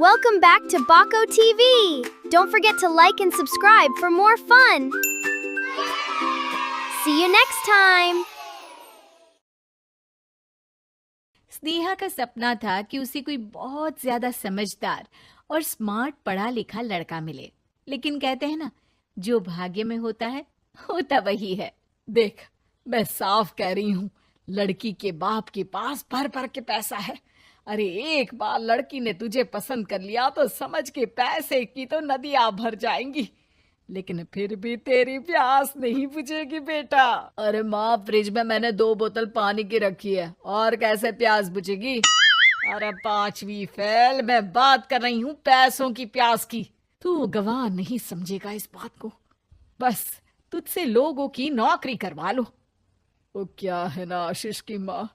Welcome back to Bako TV. Don't forget to like and subscribe for more fun. See you next time. Sneha का सपना था कि उसे कोई बहुत ज्यादा समझदार और स्मार्ट पढ़ा लिखा लड़का मिले, लेकिन कहते हैं ना, जो भाग्य में होता है होता वही है। देख, मैं साफ कह रही हूँ, लड़की के बाप के पास भर भर के पैसा है। अरे एक बार लड़की ने तुझे पसंद कर लिया तो समझ के पैसे की तो नदियां भर जाएंगी, लेकिन फिर भी तेरी प्यास नहीं बुझेगी बेटा। अरे माँ, फ्रिज में मैंने 2 बोतल पानी की रखी है, और कैसे प्यास बुझेगी? अरे 5वीं फेल, मैं बात कर रही हूँ पैसों की प्यास की। तू गवाह नहीं समझेगा इस बात को। बस तुझसे लोगों की नौकरी करवा लो। वो क्या है ना आशीष की माँ,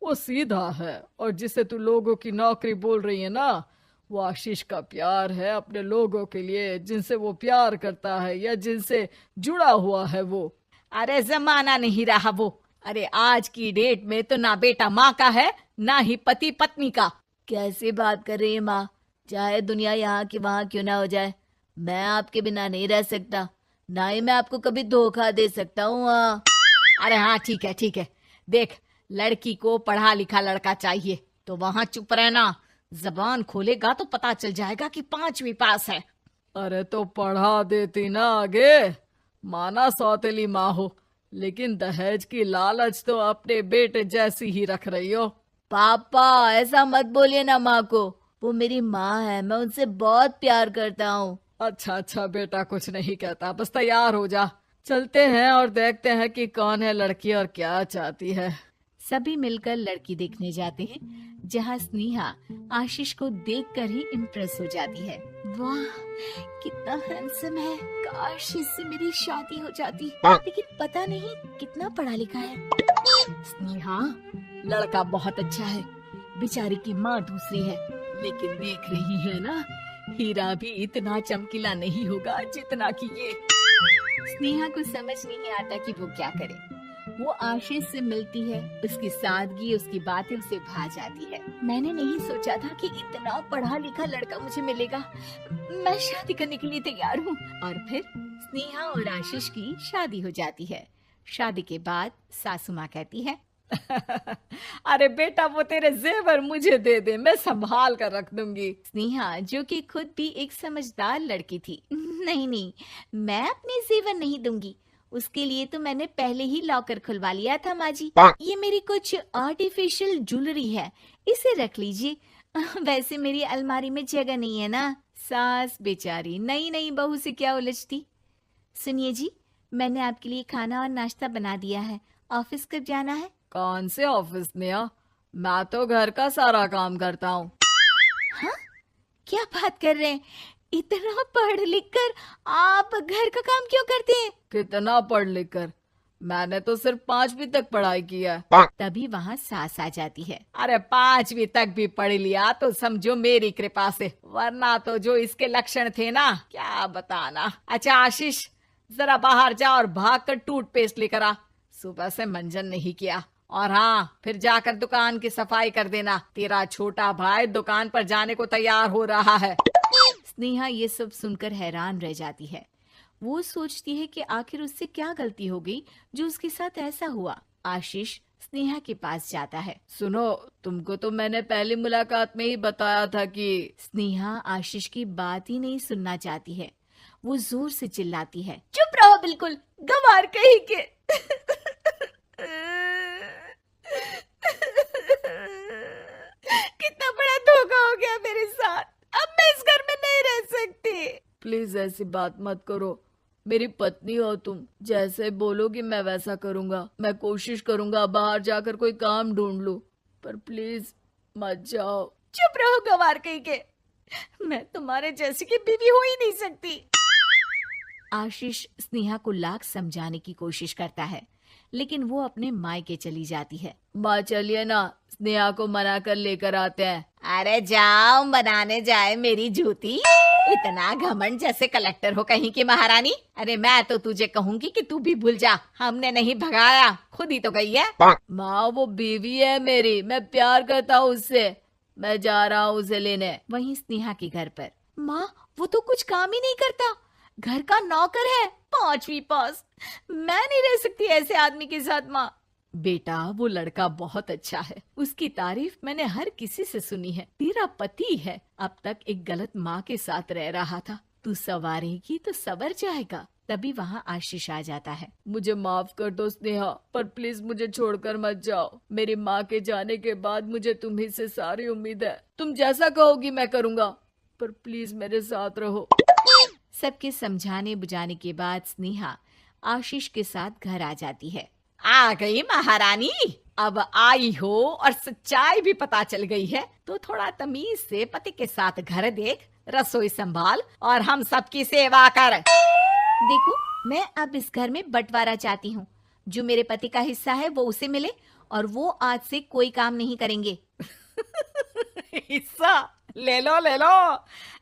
वो सीधा है, और जिसे तू लोगों की नौकरी बोल रही है ना, वो आशीष का प्यार है अपने लोगों के लिए, जिनसे वो प्यार करता है या जिनसे जुड़ा हुआ है वो। अरे जमाना नहीं रहा वो। अरे आज की डेट में तो ना बेटा माँ का है, ना ही पति पत्नी का। कैसी बात कर रही है माँ? चाहे दुनिया यहाँ की वहाँ क्यों ना हो जाए, मैं आपके बिना नहीं रह सकता, ना ही मैं आपको कभी धोखा दे सकता हूँ। अरे हाँ, ठीक है ठीक है। देख, लड़की को पढ़ा लिखा लड़का चाहिए तो वहाँ चुप रहना। जबान खोलेगा तो पता चल जाएगा कि 5वीं पास है। अरे तो पढ़ा देती ना आगे। माना सौतेली माँ हो, लेकिन दहेज की लालच तो अपने बेटे जैसी ही रख रही हो। पापा ऐसा मत बोलिए ना माँ को, वो मेरी माँ है, मैं उनसे बहुत प्यार करता हूँ। अच्छा अच्छा बेटा, कुछ नहीं कहता, बस तैयार हो जा, चलते हैं और देखते हैं कि कौन है लड़की और क्या चाहती है। सभी मिलकर लड़की देखने जाते हैं, जहाँ स्नेहा आशीष को देखकर ही इम्प्रेस हो जाती है। वाह, कितना हैंडसम है, काश इससे मेरी शादी हो जाती, लेकिन पता नहीं कितना पढ़ा लिखा है। स्नेहा, लड़का बहुत अच्छा है, बेचारी की माँ दूसरी है, लेकिन देख रही है ना, हीरा भी इतना चमकीला नहीं होगा जितना कि ये। स्नेहा को समझ नहीं आता कि वो क्या करे। वो आशीष से मिलती है, उसकी सादगी, उसकी बातें उसे भा जाती है। मैंने नहीं सोचा था कि इतना पढ़ा लिखा लड़का मुझे मिलेगा, मैं शादी करने के लिए तैयार हूँ। और फिर स्नेहा और आशीष की शादी हो जाती है। शादी के बाद सासू माँ कहती है, अरे बेटा, वो तेरे जेवर मुझे दे दे, मैं संभाल कर रख दूंगी। स्नेहा, जो कि खुद भी एक समझदार लड़की थी, नहीं नहीं, मैं अपने जेवर नहीं दूंगी, उसके लिए तो मैंने पहले ही लॉकर खुलवा लिया था माँ जी। ये मेरी कुछ आर्टिफिशियल ज्वेलरी है, इसे रख लीजिए, वैसे मेरी अलमारी में जगह नहीं है ना। सास बेचारी नई नई बहू से क्या उलझती। सुनिए जी, मैंने आपके लिए खाना और नाश्ता बना दिया है, ऑफिस कब जाना है? कौन से ऑफिस में? मैं तो घर का सारा काम करता हूँ। हाँ, क्या बात कर रहे हैं? इतना पढ़ लिख कर आप घर का काम क्यों करते हैं? कितना पढ़ लिख कर? मैंने तो सिर्फ 5वीं तक पढ़ाई की है। तभी वहाँ सास आ जाती है। अरे 5वीं तक भी पढ़ लिया तो समझो मेरी कृपा से, वरना तो जो इसके लक्षण थे ना, क्या बताना। अच्छा आशीष, जरा बाहर जा और भाग कर टूथपेस्ट लेकर आ, सुबह से मंजन नहीं किया। और हाँ, फिर जाकर दुकान की सफाई कर देना, तेरा छोटा भाई दुकान पर जाने को तैयार हो रहा है। स्नेहा ये सब सुनकर हैरान रह जाती है। वो सोचती है कि आखिर उससे क्या गलती हो गई जो उसके साथ ऐसा हुआ। आशीष स्नेहा के पास जाता है। सुनो, तुमको तो मैंने पहली मुलाकात में ही बताया था कि। स्नेहा आशीष की बात ही नहीं सुनना चाहती है। वो जोर से चिल्लाती है, चुप रहो बिल्कुल, गंवार कहीं के। कितना बड़ा धोखा हो गया मेरे साथ, अब मैं इस घर में नहीं रह सकती। प्लीज ऐसी बात मत करो, मेरी पत्नी हो तुम, जैसे बोलोगी मैं वैसा करूंगा। मैं कोशिश करूंगा बाहर जाकर कोई काम ढूंढ लूं, पर प्लीज मत जाओ। चुप रहो गंवार कहीं के, मैं तुम्हारे जैसी की बीवी हो ही नहीं सकती। आशीष स्नेहा को लाख समझाने की कोशिश करता है, लेकिन वो अपने मायके चली जाती है। माँ चलिए ना, स्नेहा को मना कर लेकर आते हैं। अरे जाओ, बनाने जाए मेरी जूती, इतना घमंड जैसे कलेक्टर हो कहीं की महारानी। अरे मैं तो तुझे कहूंगी कि तू भी भूल जा, हमने नहीं भगाया, खुद ही तो गई है। माँ वो बीवी है मेरी, मैं प्यार करता हूँ उससे, मैं जा रहा हूँ उसे लेने। वहीं स्नेहा के घर पर, माँ वो तो कुछ काम ही नहीं करता, घर का नौकर है, 5वीं पास। मैं नहीं रह सकती ऐसे आदमी के साथ माँ। बेटा वो लड़का बहुत अच्छा है, उसकी तारीफ मैंने हर किसी से सुनी है। तेरा पति है, अब तक एक गलत माँ के साथ रह रहा था, तू संवारेगी तो संवर जाएगा। तभी वहाँ आशीष आ जाता है। मुझे माफ कर दो स्नेहा, पर प्लीज मुझे छोड़कर मत जाओ। मेरी माँ के जाने के बाद मुझे तुम्ही से सारी उम्मीद है। तुम जैसा कहोगी मैं करूँगा, पर प्लीज मेरे साथ रहो। सबके समझाने बुझाने के बाद स्नेहा आशीष के साथ घर आ जाती है। आ गई महारानी, अब आई हो और सच्चाई भी पता चल गई है, तो थोड़ा तमीज से पति के साथ घर देख, रसोई संभाल और हम सबकी सेवा कर। देखो मैं अब इस घर में बंटवारा चाहती हूँ, जो मेरे पति का हिस्सा है वो उसे मिले और वो आज से कोई काम नहीं करेंगे। हिस्सा ले लो,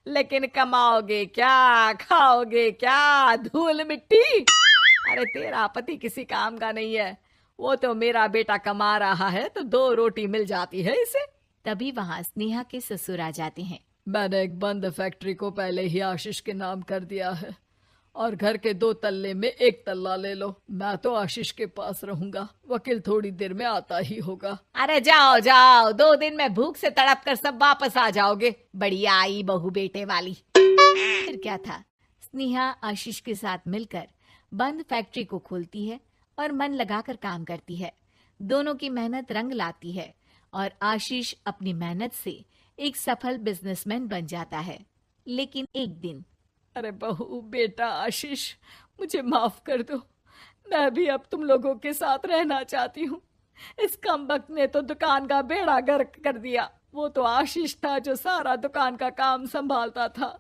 लेकिन कमाओगे क्या, खाओगे क्या, धूल मिट्टी। अरे तेरा पति किसी काम का नहीं है, वो तो मेरा बेटा कमा रहा है तो 2 रोटी मिल जाती है इसे। तभी वहाँ स्नेहा के ससुर आ जाते हैं। मैंने एक बंद फैक्ट्री को पहले ही आशीष के नाम कर दिया है और घर के 2 तल्ले में 1 तल्ला ले लो। मैं तो आशीष के पास रहूंगा, वकील थोड़ी देर में आता ही होगा। अरे जाओ जाओ, 2 दिन में भूख से तड़प कर सब वापस आ जाओगे। बढ़िया आई बहू बेटे वाली। फिर क्या था, स्नेहा आशीष के साथ मिलकर बंद फैक्ट्री को खोलती है और मन लगाकर काम करती है। दोनों की मेहनत रंग लाती है और आशीष अपनी मेहनत से एक सफल बिजनेसमैन बन जाता है। लेकिन एक दिन, अरे बहू बेटा आशीष, मुझे माफ कर दो, मैं भी अब तुम लोगों के साथ रहना चाहती हूँ। इस कमबख्त ने तो दुकान का बेड़ा गर्क कर दिया। वो तो आशीष था जो सारा दुकान का काम संभालता था।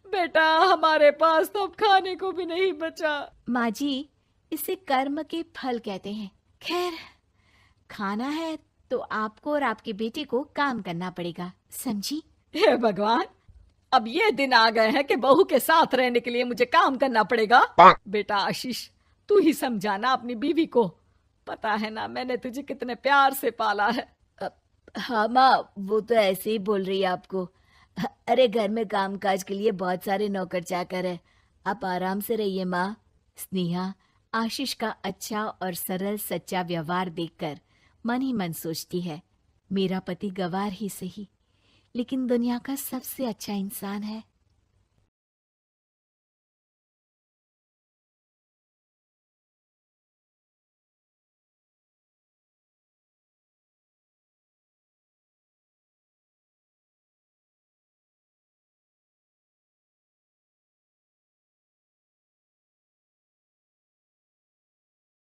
बेटा हमारे पास तो अब खाने को भी नहीं बचा। माँ जी, इसे कर्म के फल कहते हैं। खैर, खाना है तो आपको और आपके बेटे को काम करना पड़ेगा, समझी? हे भगवान, अब ये दिन आ गए हैं कि बहू के साथ रहने के लिए मुझे काम करना पड़ेगा। बेटा आशीष, तू ही समझाना अपनी बीवी को, पता है ना मैंने तुझे कितने प्यार से पाला है। हाँ माँ, वो तो ऐसे ही बोल रही है आपको। अरे घर में कामकाज के लिए बहुत सारे नौकर चाकर है, आप आराम से रहिए माँ। स्नेहा आशीष का अच्छा और सरल सच्चा व्यवहार देखकर मन ही मन सोचती है, मेरा पति गवार ही सही, लेकिन दुनिया का सबसे अच्छा इंसान है।